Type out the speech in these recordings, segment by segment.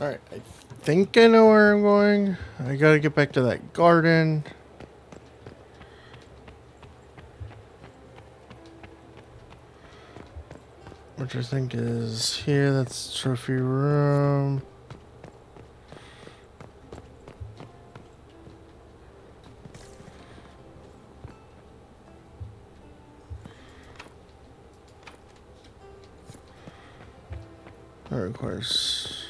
Alright, I think I know where I'm going. I gotta get back to that garden. Which I think is here. That's trophy room. That requires...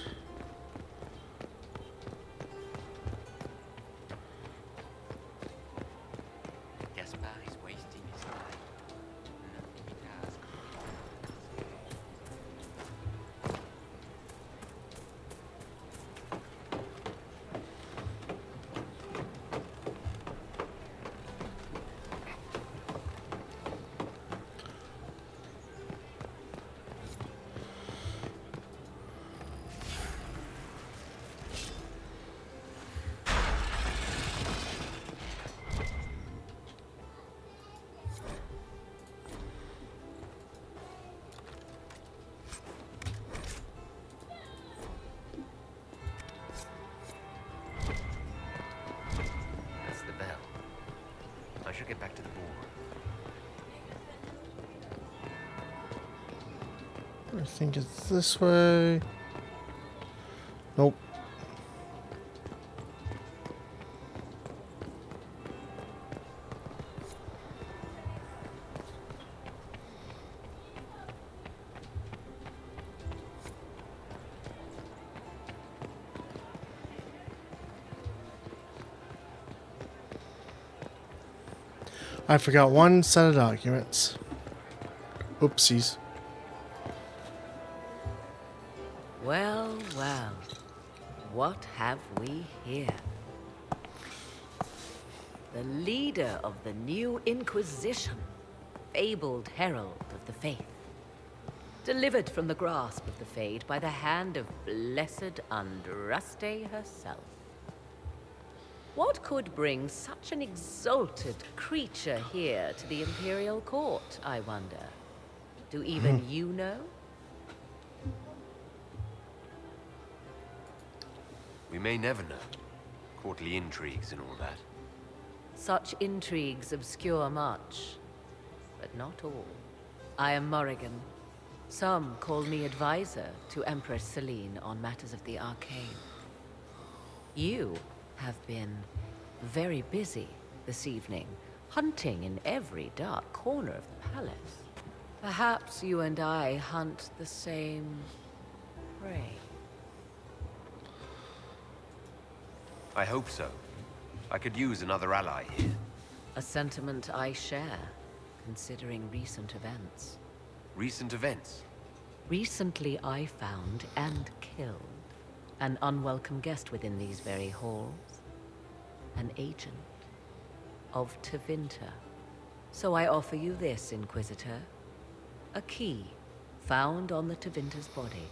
should get back to the board. I think it's this way. Nope. I forgot one set of documents. Oopsies. Well, well. What have we here? The leader of the new Inquisition, fabled herald of the faith. Delivered from the grasp of the Fade by the hand of blessed Andraste herself. What could bring such an exalted creature here to the Imperial Court, I wonder? Do even you know? We may never know. Courtly intrigues and all that. Such intrigues obscure much, but not all. I am Morrigan. Some call me advisor to Empress Celine on matters of the arcane. You have been very busy this evening, hunting in every dark corner of the palace. Perhaps you and I hunt the same prey. I hope so. I could use another ally here. A sentiment I share, considering recent events. Recent events? Recently I found and killed an unwelcome guest within these very halls. An agent of Tevinter. So I offer you this, Inquisitor. A key found on the Tevinter's body.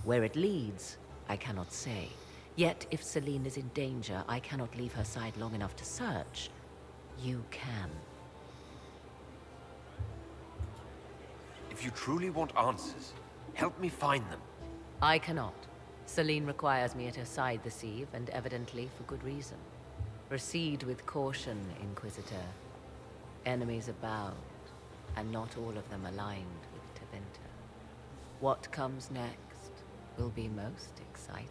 Where it leads, I cannot say. Yet if Celine is in danger, I cannot leave her side long enough to search. You can. If you truly want answers, help me find them. I cannot. Celine requires me at her side this eve, and evidently for good reason. Proceed with caution, Inquisitor. Enemies abound, and not all of them aligned with Tevinter. What comes next will be most exciting.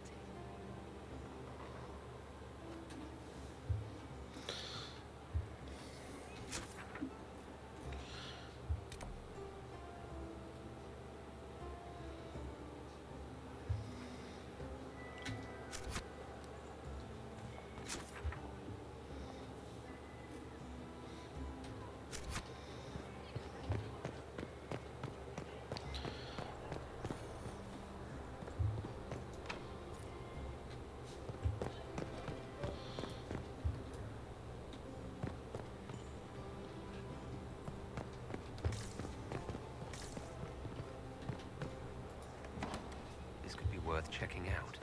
Worth checking out.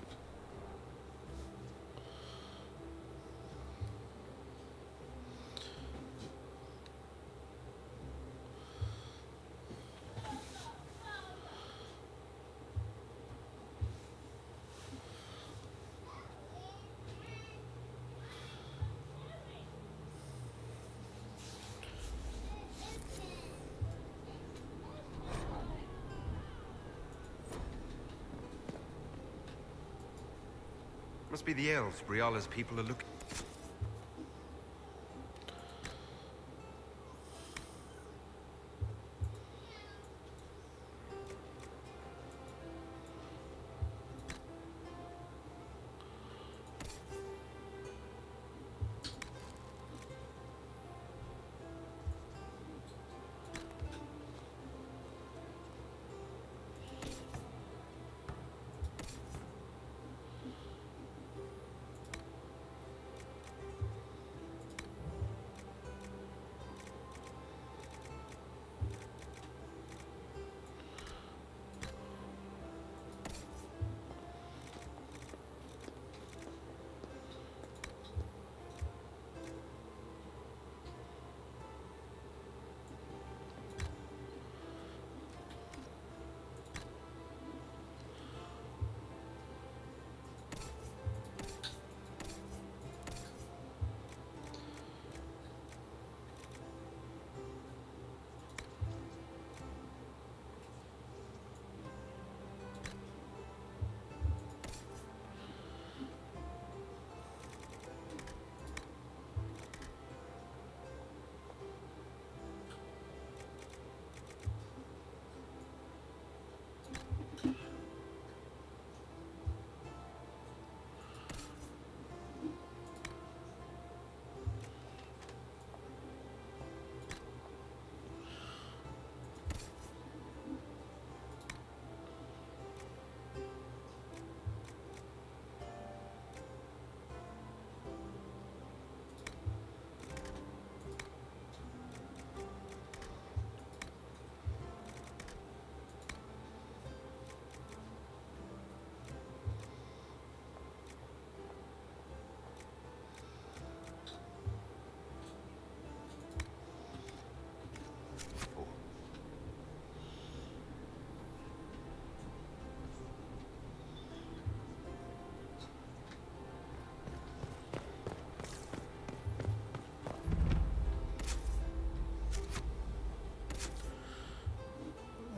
Must be the elves Briala's people are looking.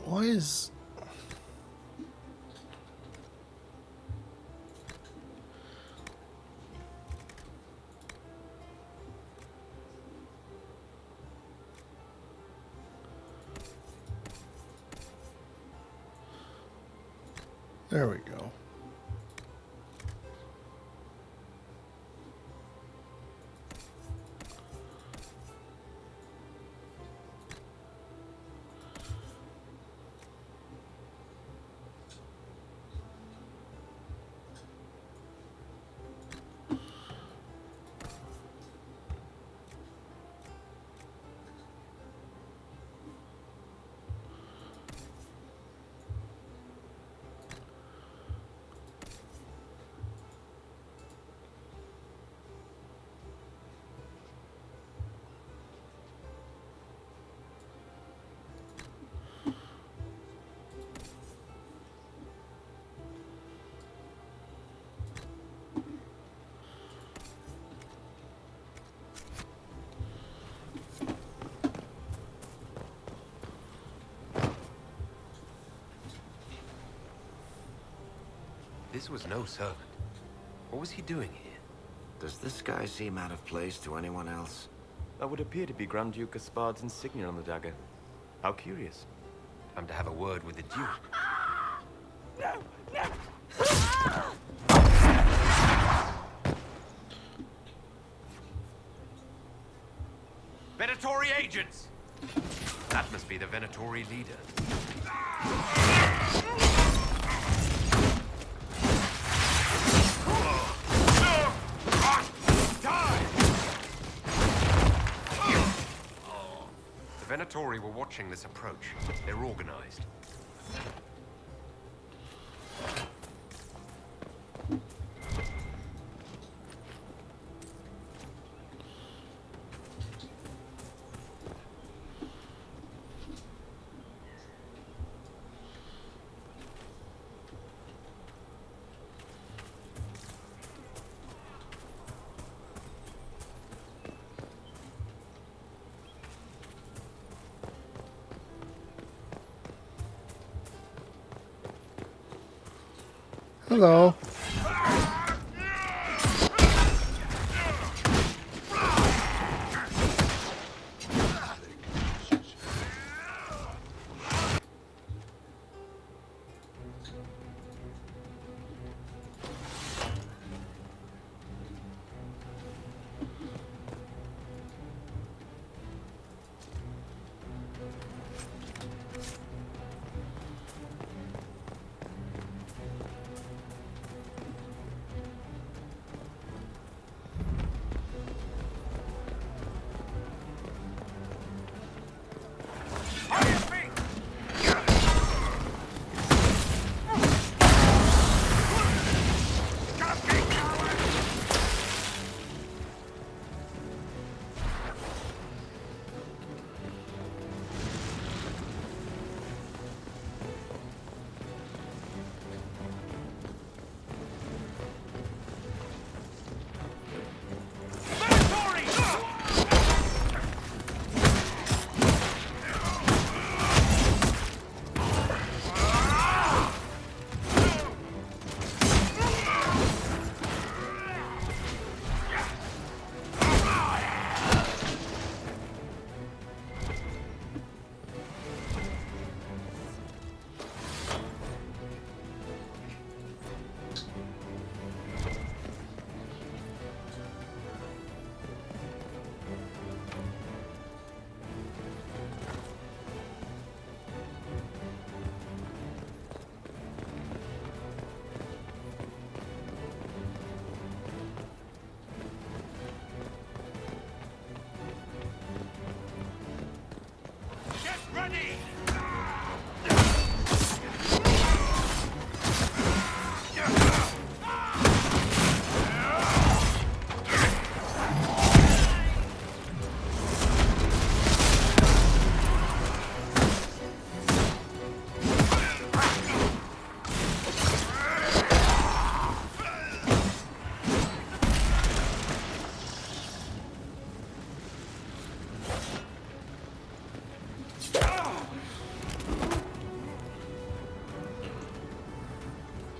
Why is... There we go. This was no servant. What was he doing here? Does this guy seem out of place to anyone else? That would appear to be Grand Duke Gaspard's insignia on the dagger. How curious. Time to have a word with the Duke. Venatori agents! That must be the Venatori leader. The Venatori were watching this approach. They're organized. Hello.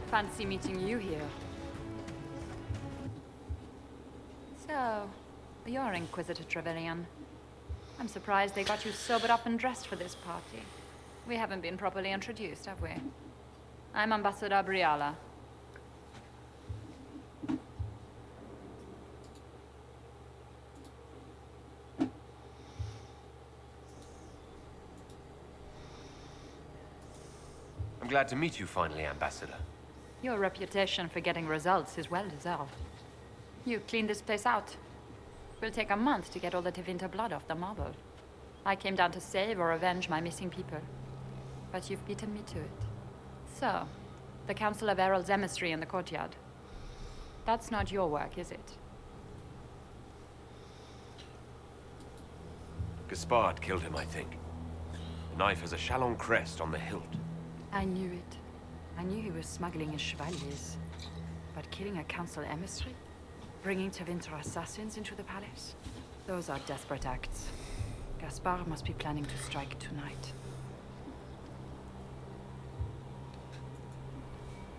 Fancy meeting you here. So, you're Inquisitor Trevelyan. I'm surprised they got you sobered up and dressed for this party. We haven't been properly introduced, have we? I'm Ambassador Briala. I'm glad to meet you finally, Ambassador. Your reputation for getting results is well deserved. You cleaned this place out. Will take a month to get all the Tevinter blood off the marble. I came down to save or avenge my missing people. But you've beaten me to it. So, the Council of Herald's emissary in the courtyard. That's not your work, is it? Gaspard killed him, I think. The knife has a Chalon crest on the hilt. I knew it. I knew he was smuggling his chevaliers. But killing a council emissary? Bringing Tevinter assassins into the palace? Those are desperate acts. Gaspard must be planning to strike tonight.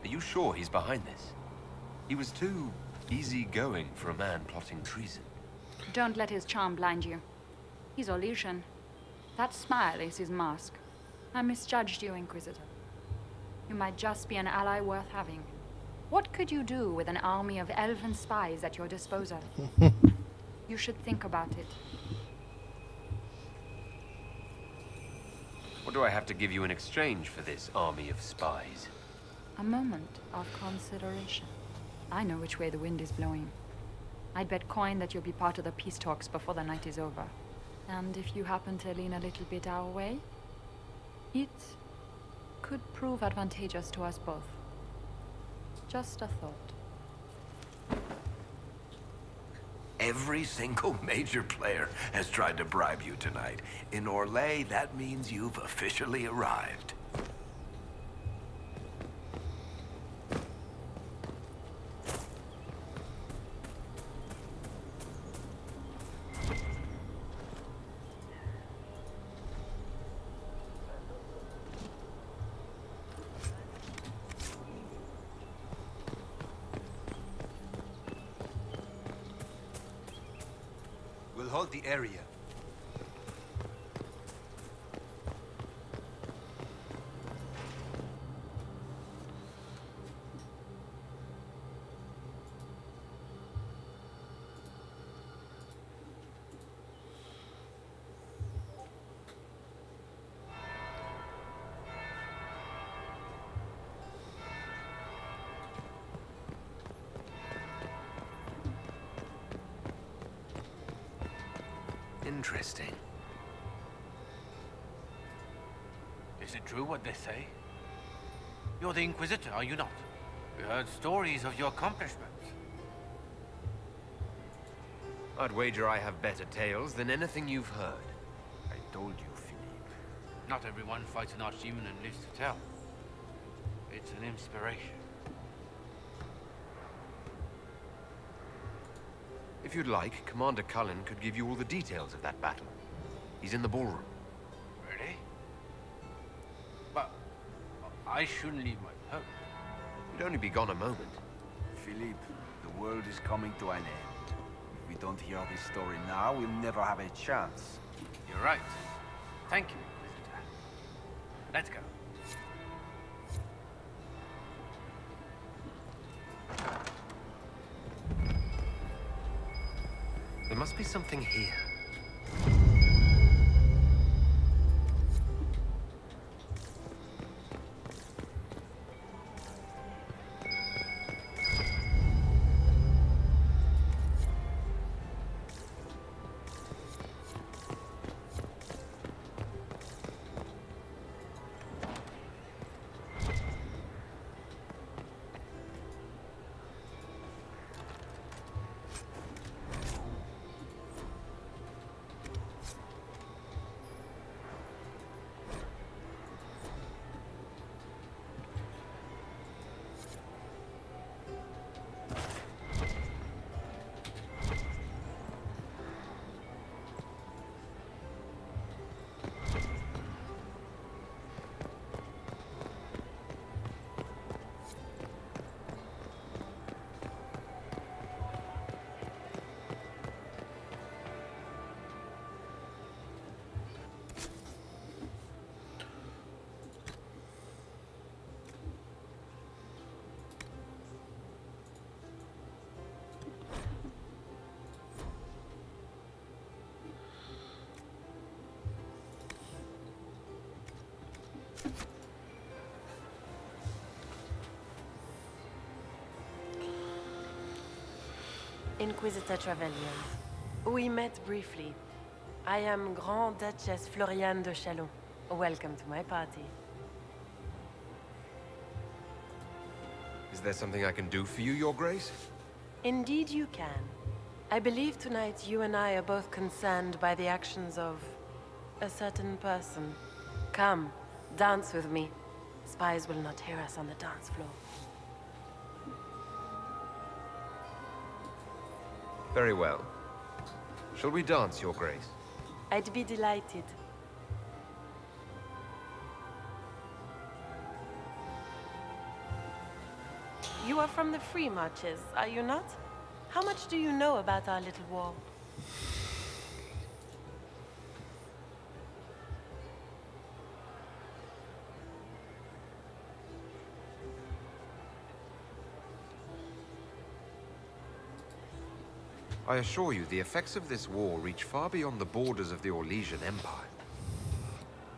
Are you sure he's behind this? He was too easygoing for a man plotting treason. Don't let his charm blind you. He's Orlesian. That smile is his mask. I misjudged you, Inquisitor. You might just be an ally worth having. What could you do with an army of elven spies at your disposal? You should think about it. What do I have to give you in exchange for this army of spies? A moment of consideration. I know which way the wind is blowing. I'd bet coin that you'll be part of the peace talks before the night is over. And if you happen to lean a little bit our way, it could prove advantageous to us both. Just a thought. Every single major player has tried to bribe you tonight. In Orlais, that means you've officially arrived. We'll hold the area. Interesting. Is it true what they say? You're the Inquisitor, are you not? We heard stories of your accomplishments. I'd wager I have better tales than anything you've heard. I told you, Philippe. Not everyone fights an archdemon and lives to tell. It's an inspiration. If you'd like, Commander Cullen could give you all the details of that battle. He's in the ballroom. Really? But I shouldn't leave my post. You'd only be gone a moment. Philippe, the world is coming to an end. If we don't hear this story now, we'll never have a chance. You're right. Thank you, Inquisitor. Let's go. There must be something here. Inquisitor Trevelyan. We met briefly. I am Grand Duchess Floriane de Chalon. Welcome to my party. Is there something I can do for you, Your Grace? Indeed you can. I believe tonight you and I are both concerned by the actions of a certain person. Come, dance with me. Spies will not hear us on the dance floor. Very well. Shall we dance, Your Grace? I'd be delighted. You are from the Free Marches, are you not? How much do you know about our little war? I assure you, the effects of this war reach far beyond the borders of the Orlesian Empire.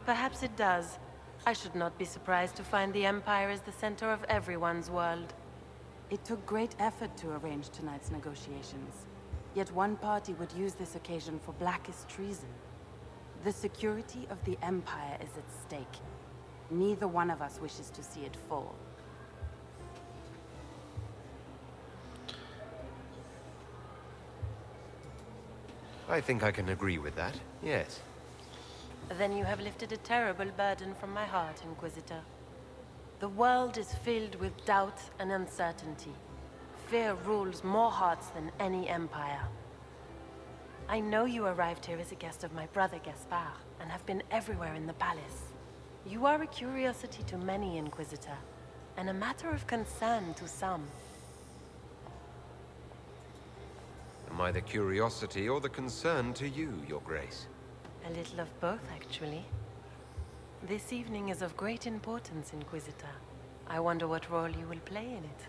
Perhaps it does. I should not be surprised to find the Empire is the center of everyone's world. It took great effort to arrange tonight's negotiations. Yet one party would use this occasion for blackest treason. The security of the Empire is at stake. Neither one of us wishes to see it fall. I think I can agree with that, yes. Then you have lifted a terrible burden from my heart, Inquisitor. The world is filled with doubt and uncertainty. Fear rules more hearts than any empire. I know you arrived here as a guest of my brother Gaspard, and have been everywhere in the palace. You are a curiosity to many, Inquisitor, and a matter of concern to some. Am I the curiosity or the concern to you, Your Grace? A little of both, actually. This evening is of great importance, Inquisitor. I wonder what role you will play in it.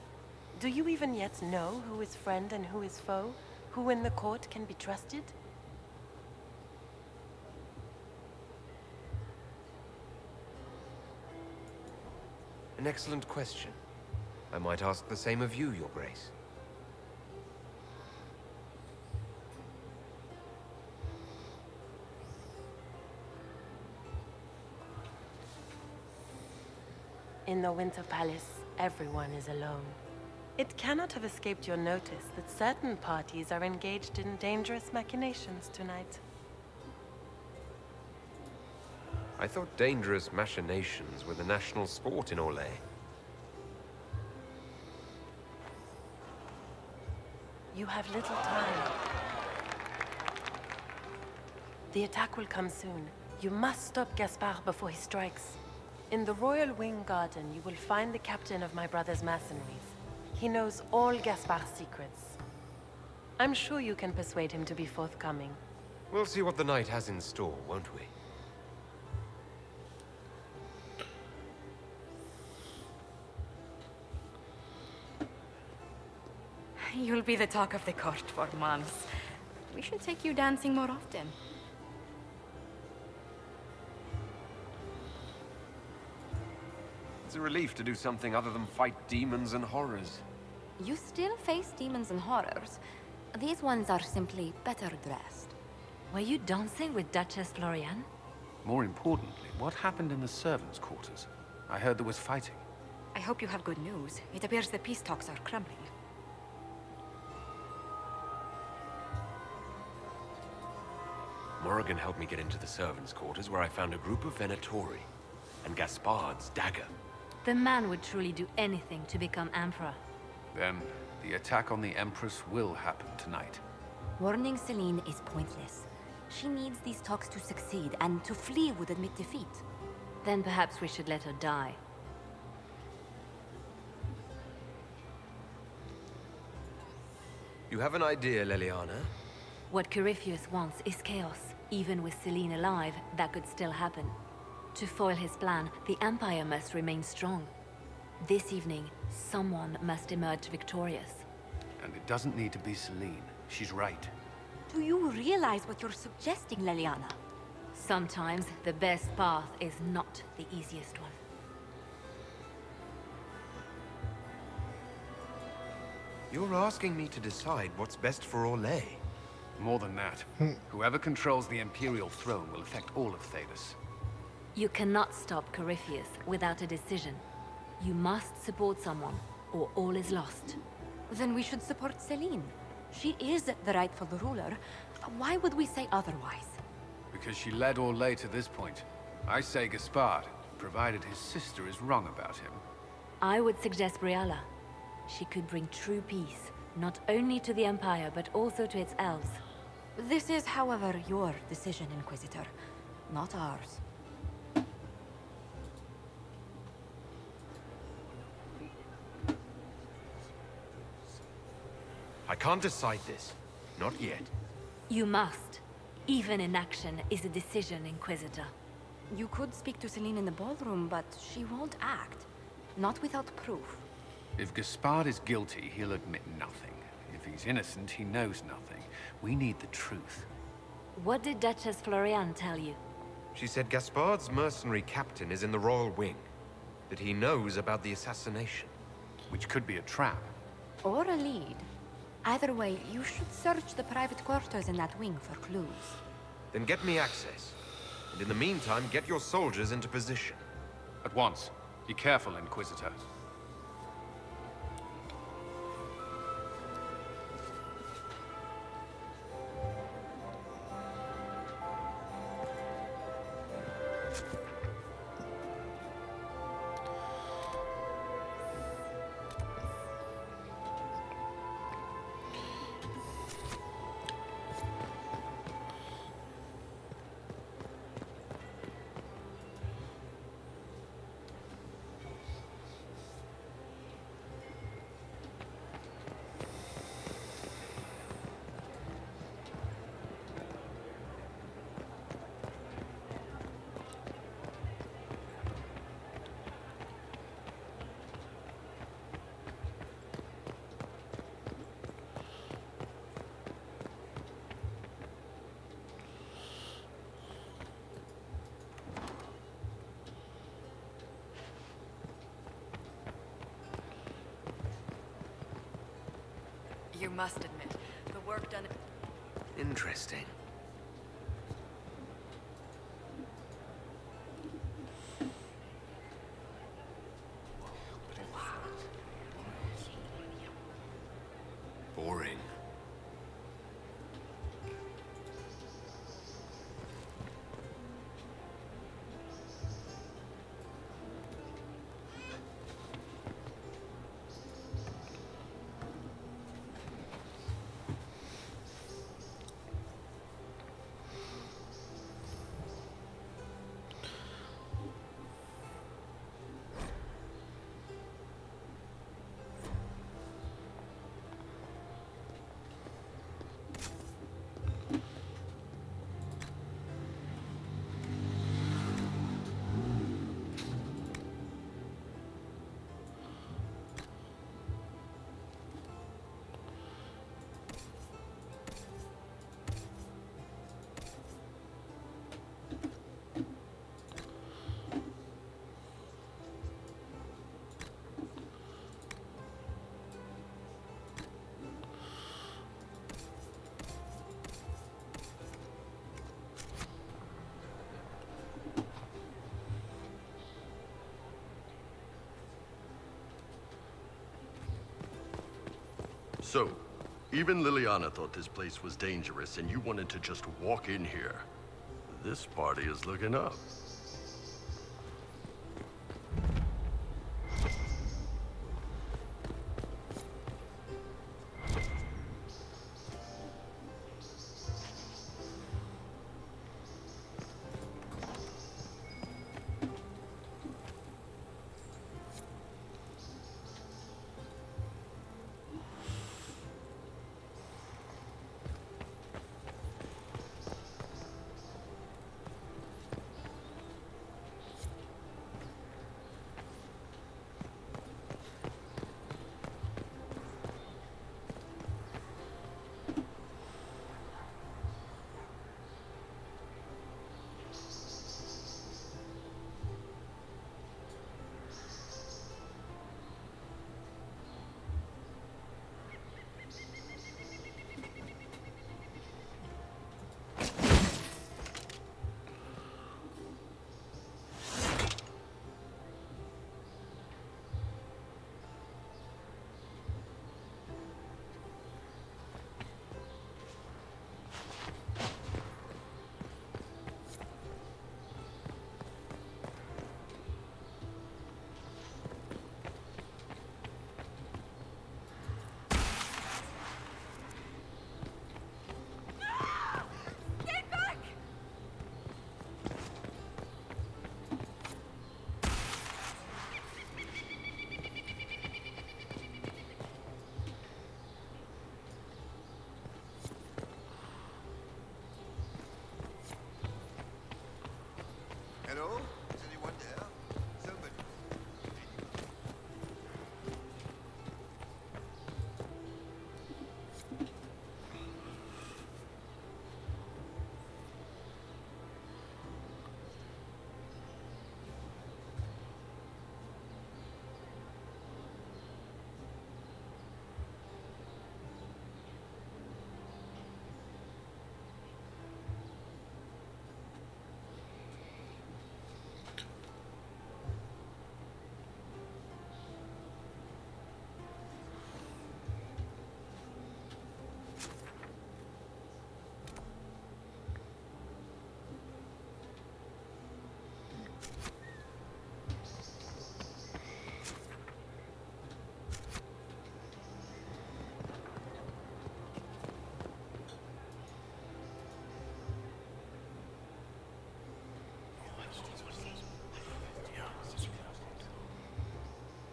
Do you even yet know who is friend and who is foe? Who in the court can be trusted? An excellent question. I might ask the same of you, Your Grace. In the Winter Palace, everyone is alone. It cannot have escaped your notice that certain parties are engaged in dangerous machinations tonight. I thought dangerous machinations were the national sport in Orlais. You have little time. The attack will come soon. You must stop Gaspard before he strikes. In the Royal Wing Garden, you will find the captain of my brother's mercenaries. He knows all Gaspard's secrets. I'm sure you can persuade him to be forthcoming. We'll see what the night has in store, won't we? You'll be the talk of the court for months. We should take you dancing more often. It's a relief to do something other than fight demons and horrors. You still face demons and horrors. These ones are simply better dressed. Were you dancing with Duchess Floriane? More importantly, what happened in the servants' quarters? I heard there was fighting. I hope you have good news. It appears the peace talks are crumbling. Morrigan helped me get into the servants' quarters where I found a group of Venatori and Gaspard's dagger. The man would truly do anything to become Emperor. Then, the attack on the Empress will happen tonight. Warning Celine is pointless. She needs these talks to succeed, and to flee would admit defeat. Then perhaps we should let her die. You have an idea, Leliana? What Corypheus wants is chaos. Even with Celine alive, that could still happen. To foil his plan, the Empire must remain strong. This evening, someone must emerge victorious. And it doesn't need to be Celine. She's right. Do you realize what you're suggesting, Leliana? Sometimes the best path is not the easiest one. You're asking me to decide what's best for Orlais. More than that, whoever controls the Imperial throne will affect all of Thedas. You cannot stop Corypheus without a decision. You must support someone, or all is lost. Then we should support Celine. She is the rightful ruler. Why would we say otherwise? Because she led Orlais to this point. I say Gaspard, provided his sister is wrong about him. I would suggest Briala. She could bring true peace, not only to the Empire, but also to its elves. This is, however, your decision, Inquisitor, not ours. I can't decide this. Not yet. You must. Even inaction is a decision, Inquisitor. You could speak to Celine in the ballroom, but she won't act. Not without proof. If Gaspard is guilty, he'll admit nothing. If he's innocent, he knows nothing. We need the truth. What did Duchess Florian tell you? She said Gaspard's mercenary captain is in the Royal Wing. That he knows about the assassination. Which could be a trap. Or a lead. Either way, you should search the private quarters in that wing for clues. Then get me access. And in the meantime, get your soldiers into position. At once. Be careful, Inquisitor. You must admit, the work done... Interesting. Boring. So, even Liliana thought this place was dangerous and you wanted to just walk in here. This party is looking up.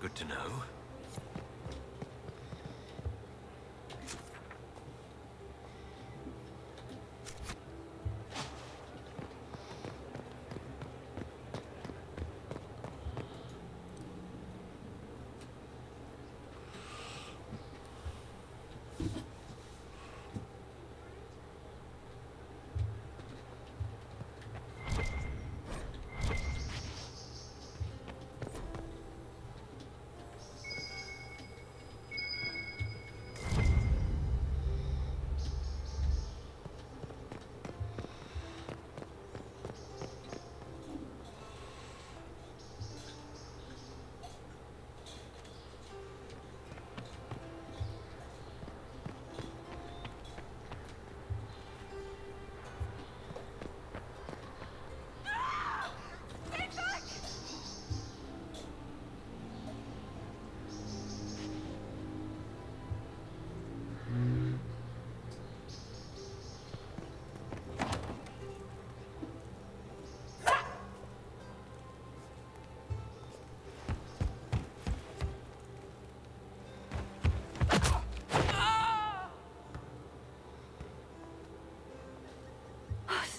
Good to know.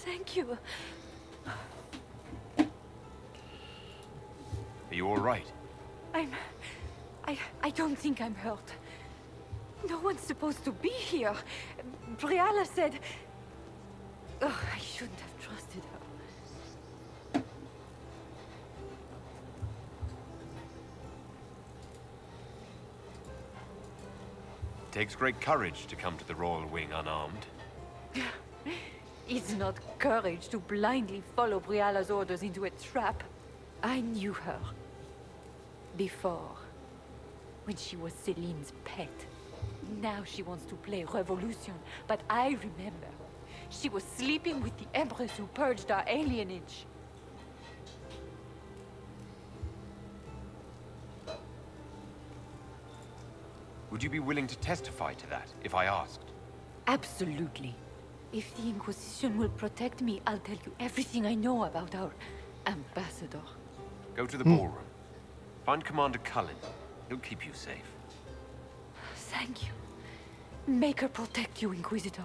Thank you. Are you all right? I don't think I'm hurt. No one's supposed to be here. Briala said... Oh, I shouldn't have trusted her. It takes great courage to come to the Royal Wing unarmed. It's not courage to blindly follow Briala's orders into a trap. I knew her. Before. When she was Celine's pet. Now she wants to play revolution, but I remember. She was sleeping with the Empress who purged our alienage. Would you be willing to testify to that, if I asked? Absolutely. If the Inquisition will protect me, I'll tell you everything I know about our ambassador. Go to the ballroom. Find Commander Cullen. He'll keep you safe. Thank you. Make her protect you, Inquisitor.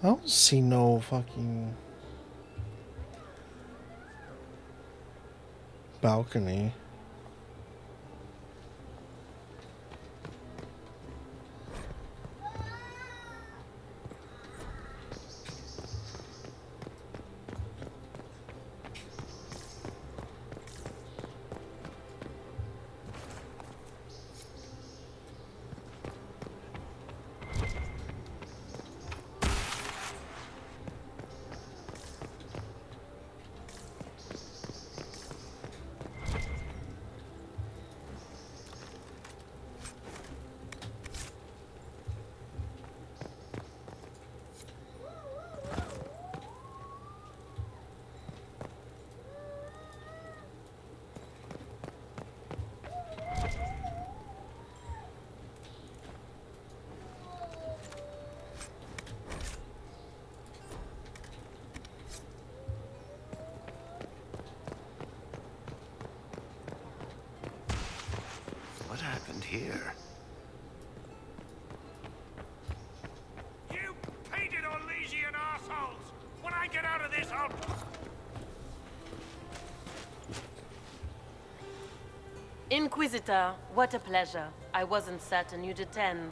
I don't see no fucking balcony. here? You painted Orlesian assholes! When I get out of this, I'll... Inquisitor, what a pleasure. I wasn't certain you'd attend.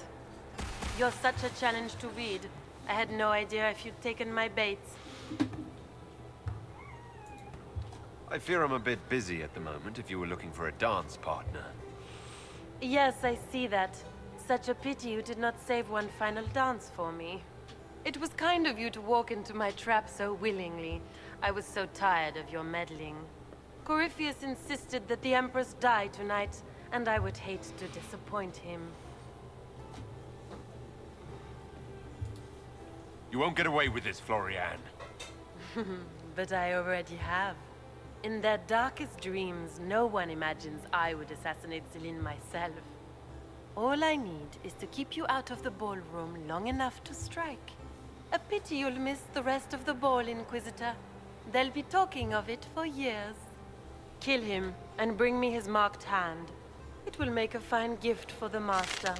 You're such a challenge to read. I had no idea if you'd taken my bait. I fear I'm a bit busy at the moment if you were looking for a dance partner. Yes, I see that. Such a pity you did not save one final dance for me. It was kind of you to walk into my trap so willingly. I was so tired of your meddling. Corypheus insisted that the Empress die tonight, and I would hate to disappoint him. You won't get away with this, Florian. But I already have. In their darkest dreams, no one imagines I would assassinate Celine myself. All I need is to keep you out of the ballroom long enough to strike. A pity you'll miss the rest of the ball, Inquisitor. They'll be talking of it for years. Kill him, and bring me his marked hand. It will make a fine gift for the Master.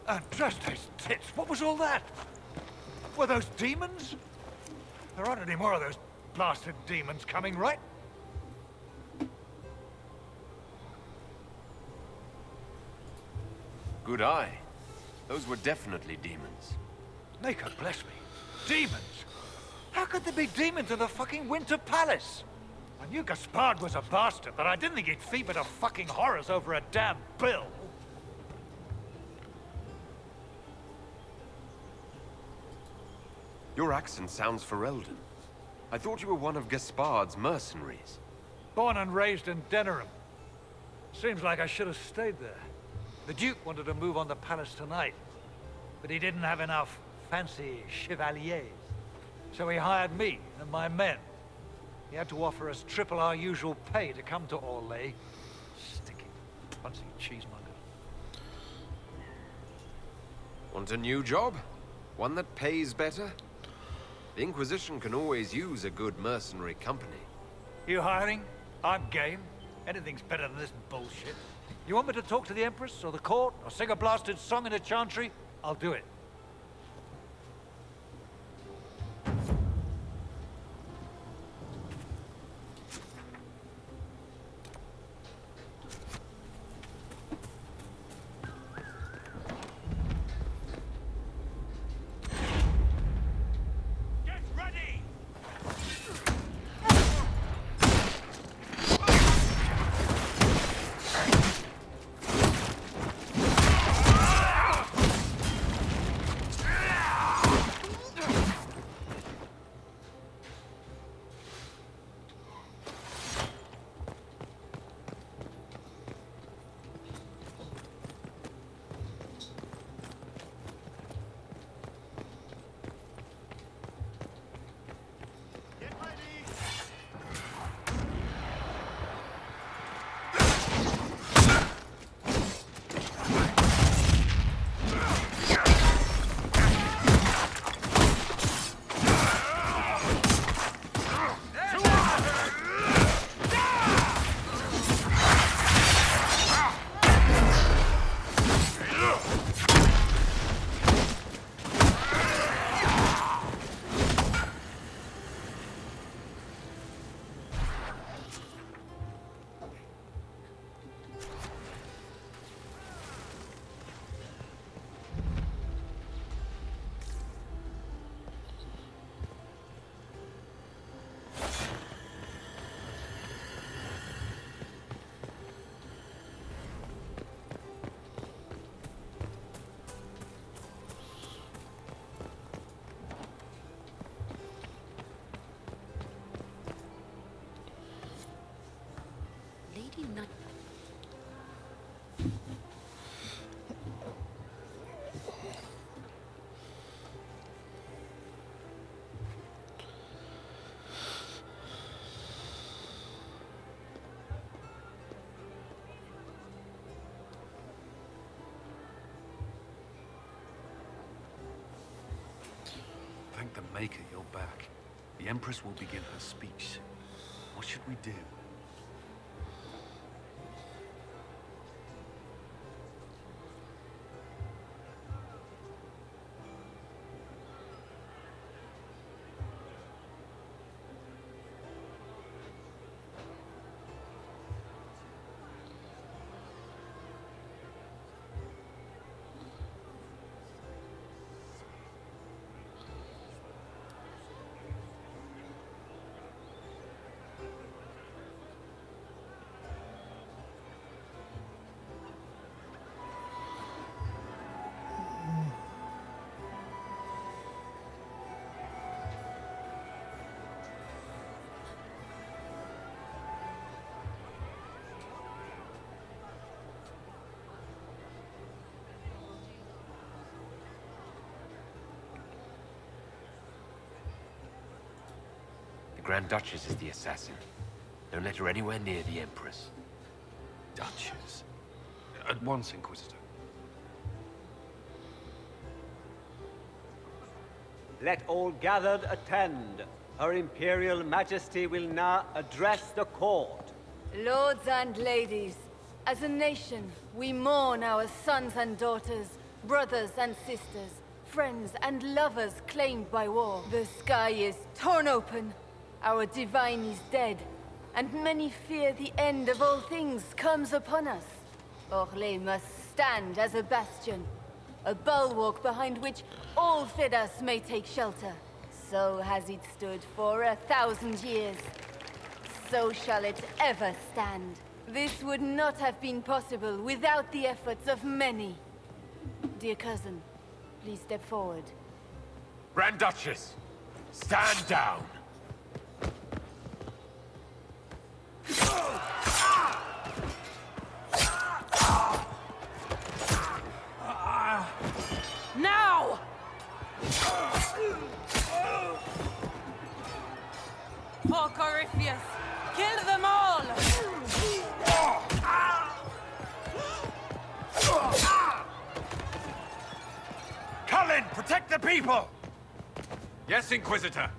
And just his tits, what was all that? Were those demons? There aren't any more of those blasted demons coming, right? Good eye. Those were definitely demons. May God bless me. Demons? How could there be demons in the fucking Winter Palace? I knew Gaspard was a bastard, but I didn't think he'd fevered to fucking horrors over a damn bill. Your accent sounds Ferelden. I thought you were one of Gaspard's mercenaries. Born and raised in Denerim. Seems like I should have stayed there. The Duke wanted to move on the palace tonight, but he didn't have enough fancy chevaliers. So he hired me and my men. He had to offer us triple our usual pay to come to Orlais. Sticky, fancy cheesemonger. Want a new job? One that pays better? The Inquisition can always use a good mercenary company. You hiring? I'm game. Anything's better than this bullshit. You want me to talk to the Empress, or the court, or sing a blasted song in a chantry? I'll do it. the Maker you're back. The Empress will begin her speech soon. What should we do? The Grand Duchess is the assassin. Don't let her anywhere near the Empress. Duchess? At once, Inquisitor. Let all gathered attend. Her Imperial Majesty will now address the court. Lords and ladies, as a nation, we mourn our sons and daughters, brothers and sisters, friends and lovers claimed by war. The sky is torn open. Our divine is dead, and many fear the end of all things comes upon us. Orlais must stand as a bastion, a bulwark behind which all Fedas may take shelter. So has it stood for 1,000 years. So shall it ever stand. This would not have been possible without the efforts of many. Dear cousin, please step forward. Grand Duchess, stand down! Now! For Corypheus, kill them all! Cullen, protect the people! Yes, Inquisitor.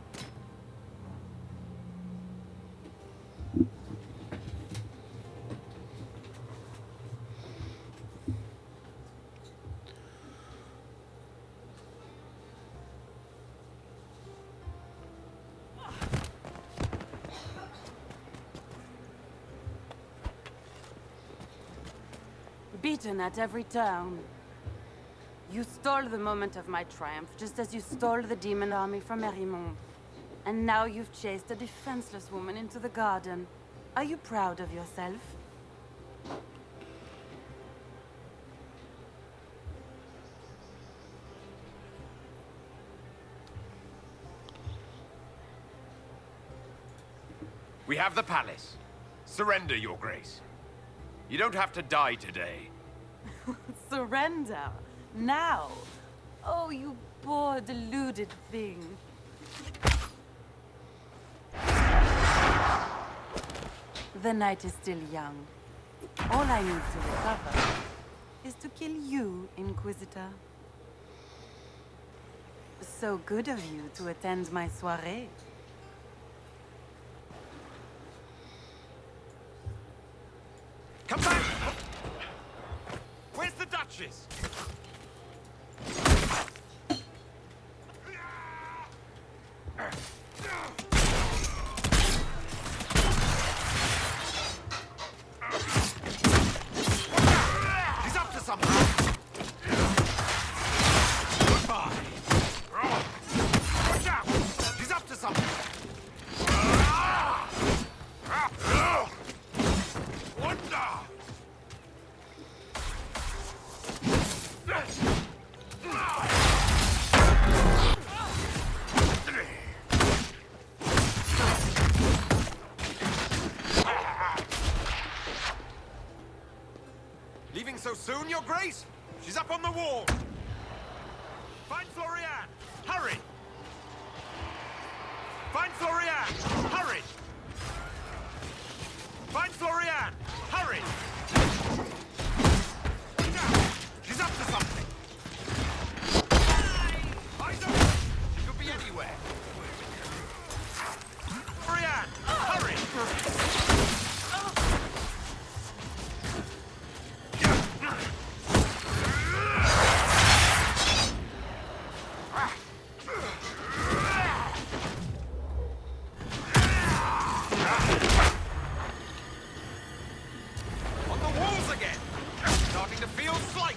Beaten at every turn. You stole the moment of my triumph, just as you stole the demon army from Merimon. And now you've chased a defenseless woman into the garden. Are you proud of yourself? We have the palace. Surrender, Your Grace. You don't have to die today. Surrender? Now? Oh, you poor, deluded thing. The night is still young. All I need to recover is to kill you, Inquisitor. So good of you to attend my soirée. Come back! Where's the Duchess? He's up to something! Goodbye! Watch out! He's up to something! Leaving so soon, Your Grace? She's up on the wall! Find Florian! Hurry! Find Florian! Hurry! Find Florian! Hurry! She's up to something! Eyes open! She could be anywhere! everywhere! Brienne, hurry! On the walls again! Starting to feel slighted!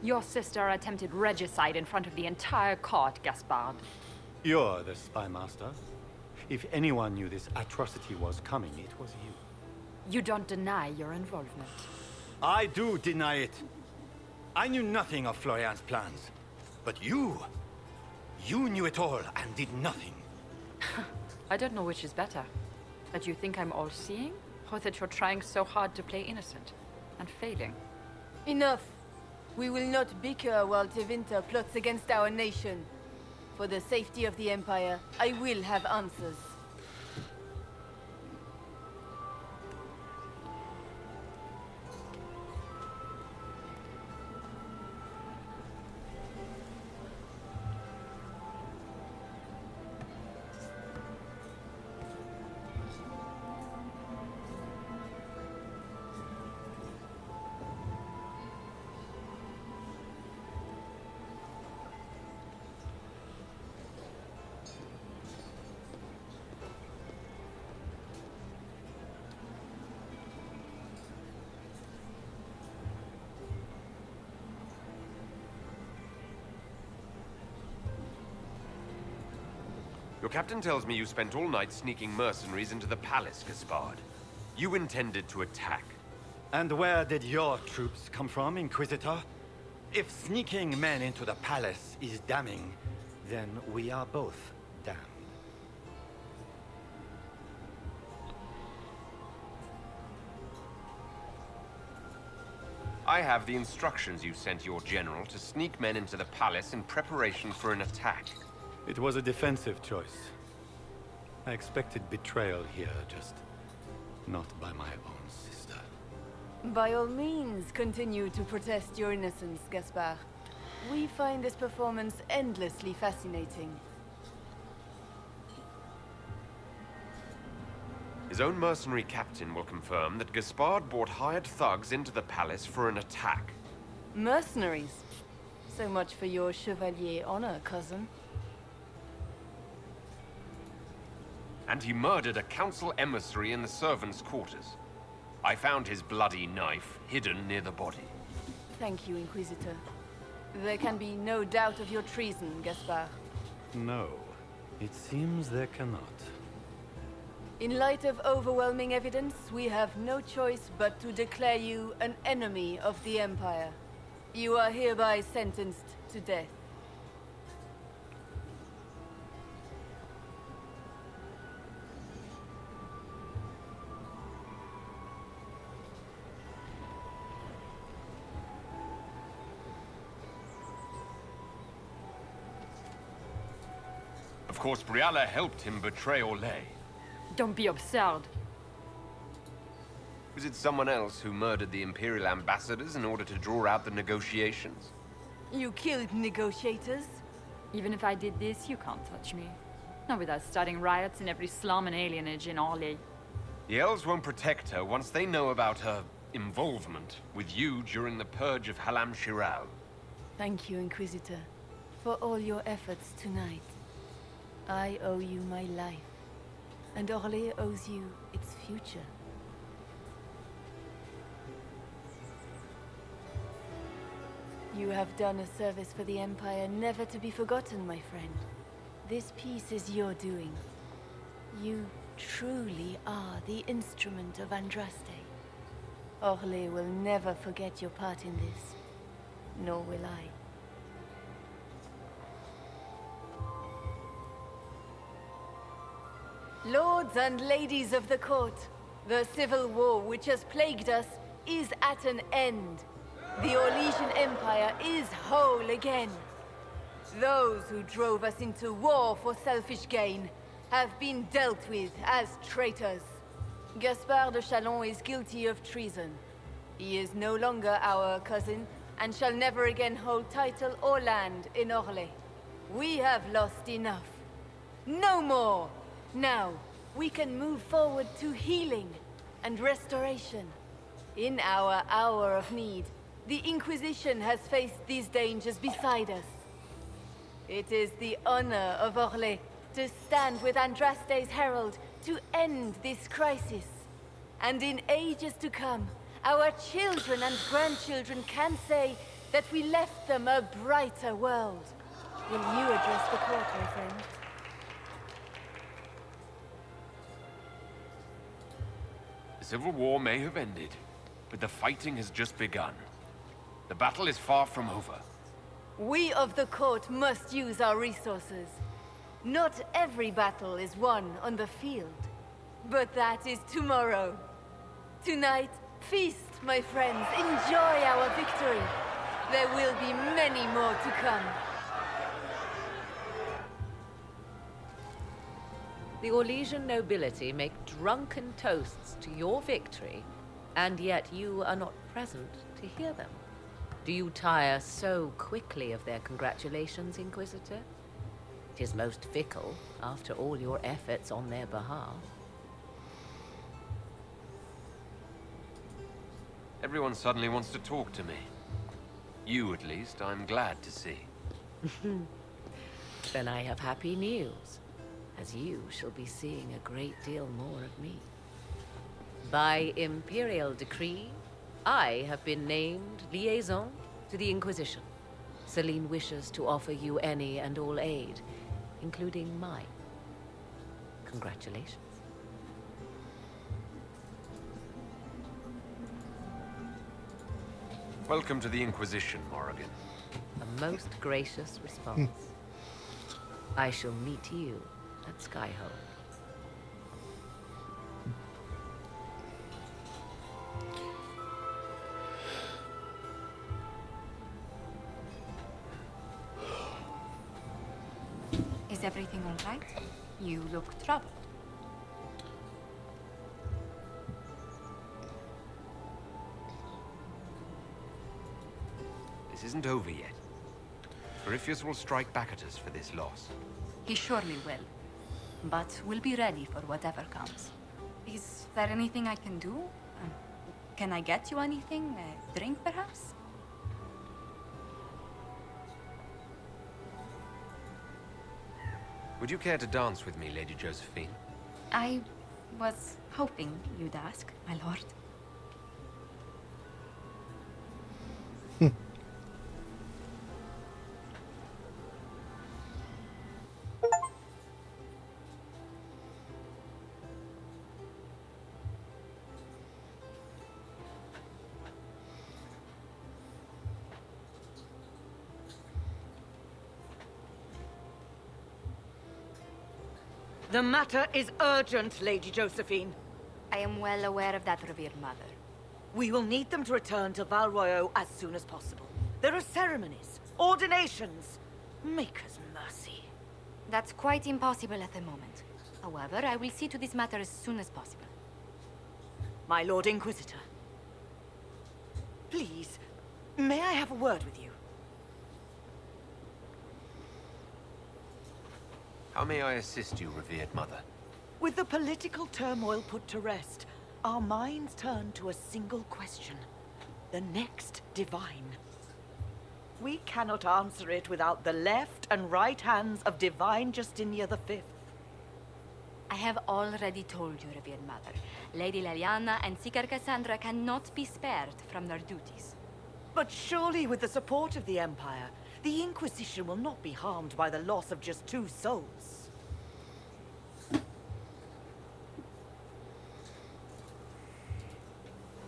Your sister attempted regicide in front of the entire court, Gaspard. You're the spy master. If anyone knew this atrocity was coming, it was you. You don't deny your involvement. I do deny it. I knew nothing of Florian's plans. But you knew it all and did nothing. I don't know which is better. That you think I'm all-seeing, or that you're trying so hard to play innocent and failing. Enough. We will not bicker while Tevinter plots against our nation. For the safety of the Empire, I will have answers. Your captain tells me you spent all night sneaking mercenaries into the palace, Gaspard. You intended to attack. And where did your troops come from, Inquisitor? If sneaking men into the palace is damning, then we are both damned. I have the instructions you sent your general to sneak men into the palace in preparation for an attack. It was a defensive choice. I expected betrayal here, just not by my own sister. By all means, continue to protest your innocence, Gaspard. We find this performance endlessly fascinating. His own mercenary captain will confirm that Gaspard brought hired thugs into the palace for an attack. Mercenaries? So much for your chevalier honor, cousin. And he murdered a council emissary in the servants' quarters. I found his bloody knife hidden near the body. Thank you, Inquisitor. There can be no doubt of your treason, Gaspard. No, it seems there cannot. In light of overwhelming evidence, we have no choice but to declare you an enemy of the Empire. You are hereby sentenced to death. Of course, Briala helped him betray Orlais. Don't be absurd. Was it someone else who murdered the Imperial ambassadors in order to draw out the negotiations? You killed negotiators? Even if I did this, you can't touch me. Not without starting riots in every slum and alienage in Orlais. The elves won't protect her once they know about her involvement with you during the purge of Halam Shiral. Thank you, Inquisitor, for all your efforts tonight. I owe you my life, and Orlais owes you its future. You have done a service for the Empire never to be forgotten, my friend. This piece is your doing. You truly are the instrument of Andraste. Orlais will never forget your part in this, nor will I. Lords and ladies of the court, the civil war which has plagued us is at an end. The Orlesian Empire is whole again. Those who drove us into war for selfish gain have been dealt with as traitors. Gaspard de Chalon is guilty of treason. He is no longer our cousin and shall never again hold title or land in Orlais. We have lost enough. No more! Now, we can move forward to healing and restoration. In our hour of need, the Inquisition has faced these dangers beside us. It is the honor of Orlais to stand with Andraste's herald to end this crisis. And in ages to come, our children and grandchildren can say that we left them a brighter world. Will you address the court, my friend? The Civil War may have ended, but the fighting has just begun. The battle is far from over. We of the court must use our resources. Not every battle is won on the field, but that is tomorrow. Tonight, feast, my friends. Enjoy our victory. There will be many more to come. The Orlesian nobility make drunken toasts to your victory, and yet you are not present to hear them. Do you tire so quickly of their congratulations, Inquisitor? It is most fickle, after all your efforts on their behalf. Everyone suddenly wants to talk to me. You, at least, I'm glad to see. Then I have happy news, as you shall be seeing a great deal more of me. By Imperial decree, I have been named liaison to the Inquisition. Celine wishes to offer you any and all aid, including mine. Congratulations. Welcome to the Inquisition, Morrigan. A most gracious response. I shall meet you at Skyhold. Is everything all right? You look troubled. This isn't over yet. Corypheus will strike back at us for this loss. He surely will. But we'll be ready for whatever comes. Is there anything I can do? Can I get you anything? A drink, perhaps? Would you care to dance with me, Lady Josephine? I was hoping you'd ask, my lord. The matter is urgent, Lady Josephine. I am well aware of that, revered mother. We will need them to return to Val Royeaux as soon as possible. There are ceremonies, ordinations. Maker's mercy. That's quite impossible at the moment. However, I will see to this matter as soon as possible. My Lord Inquisitor. Please, may I have a word with you? How may I assist you, revered mother? With the political turmoil put to rest, our minds turn to a single question. The next divine. We cannot answer it without the left and right hands of Divine Justinia V. I have already told you, revered mother. Lady Leliana and Seeker Cassandra cannot be spared from their duties. But surely with the support of the Empire, the Inquisition will not be harmed by the loss of just 2 souls.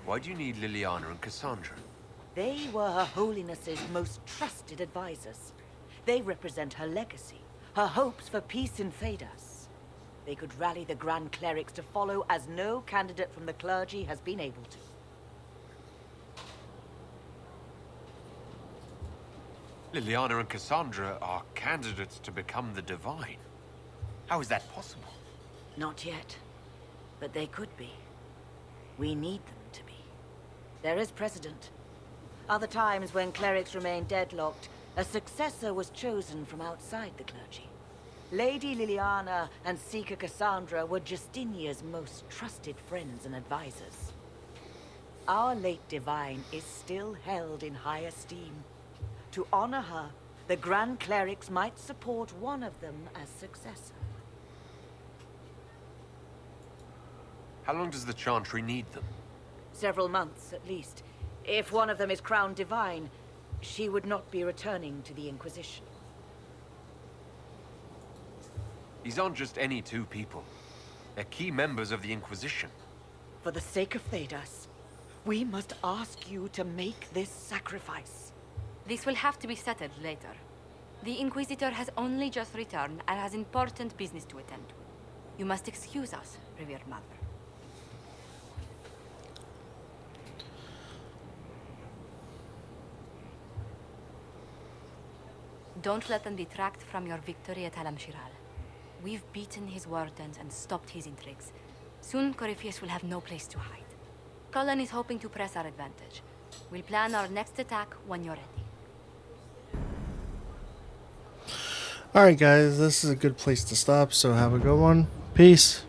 Why do you need Liliana and Cassandra? They were Her Holiness's most trusted advisors. They represent her legacy, her hopes for peace in Thedas. They could rally the Grand Clerics to follow as no candidate from the clergy has been able to. Liliana and Cassandra are candidates to become the Divine. How is that possible? Not yet, but they could be. We need them to be. There is precedent. Other times when clerics remained deadlocked, a successor was chosen from outside the clergy. Lady Liliana and Seeker Cassandra were Justinia's most trusted friends and advisors. Our late Divine is still held in high esteem. To honor her, the Grand Clerics might support one of them as successor. How long does the Chantry need them? Several months, at least. If one of them is crowned Divine, she would not be returning to the Inquisition. These aren't just any 2 people. They're key members of the Inquisition. For the sake of Thedas, we must ask you to make this sacrifice. This will have to be settled later. The Inquisitor has only just returned and has important business to attend to. You must excuse us, revered mother. Don't let them detract from your victory at Alam-Shiral. We've beaten his wardens and stopped his intrigues. Soon, Corypheus will have no place to hide. Cullen is hoping to press our advantage. We'll plan our next attack when you're ready. Alright guys, this is a good place to stop, so have a good one. Peace.